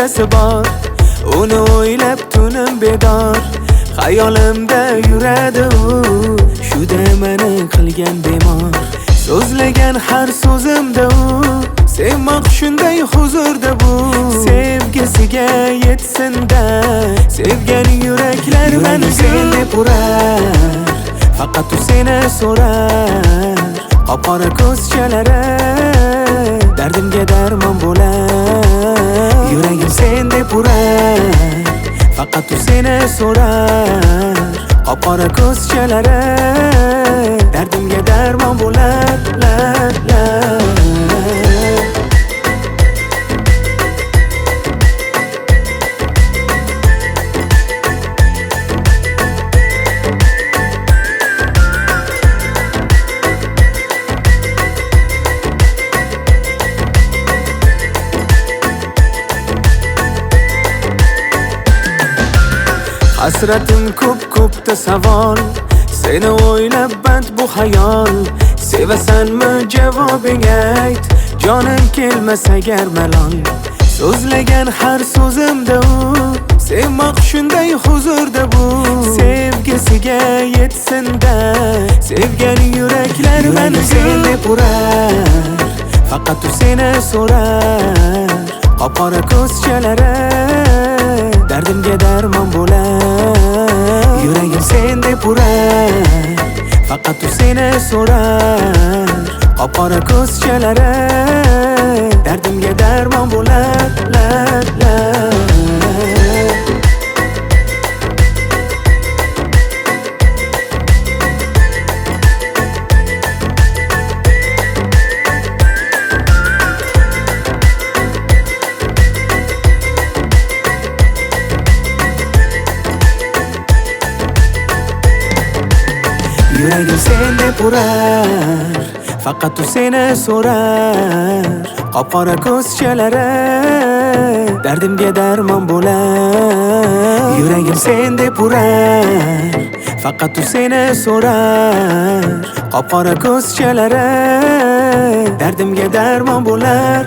ashulasi bor. Uni o'ylab tunim bedor, xayolimda yuradi u. Shuda meni qilgan bemor, so'zlagan har so'zimda u. Sevmoq shunday huzurda bu, sevgisiga yetsin-da. Sevgan yuraklar meni sen deb urar, faqat u seni so'rar. Qop-qora ko'zchalari dardimga darmon bo'lar. Yuragim sen deb urar, faqat u seni so'rar. Qop-qora ko'zchalari dardimga darmon bo'lar. Hasratim ko'p-ko'pda savol, seni o'ylab band bu xayol. Sevasanmi javobing ayt, jonim kelmas agar malol. So'zlagan har so'zimda u, sevmoq shunday huzurda bu. Sevgisiga yetsin-da, sevgan yuraklar meni sen deb urar, faqat u seni so'rar. Qop-qora ko'zchalari dardimga darmon bo'lar. Yuragim sen deb urar, faqat u seni so'rar. Qop-qora ko'zchalari dardimga darmon bo'lar. Yuragim sen deb urar, faqat u seni so'rar. Qop-qora ko'zchalari dardimga darmon bo'lar. Yuragim sen deb urar, faqat u seni so'rar. Qop-qora ko'zchalari dardimga darmon bo'lar.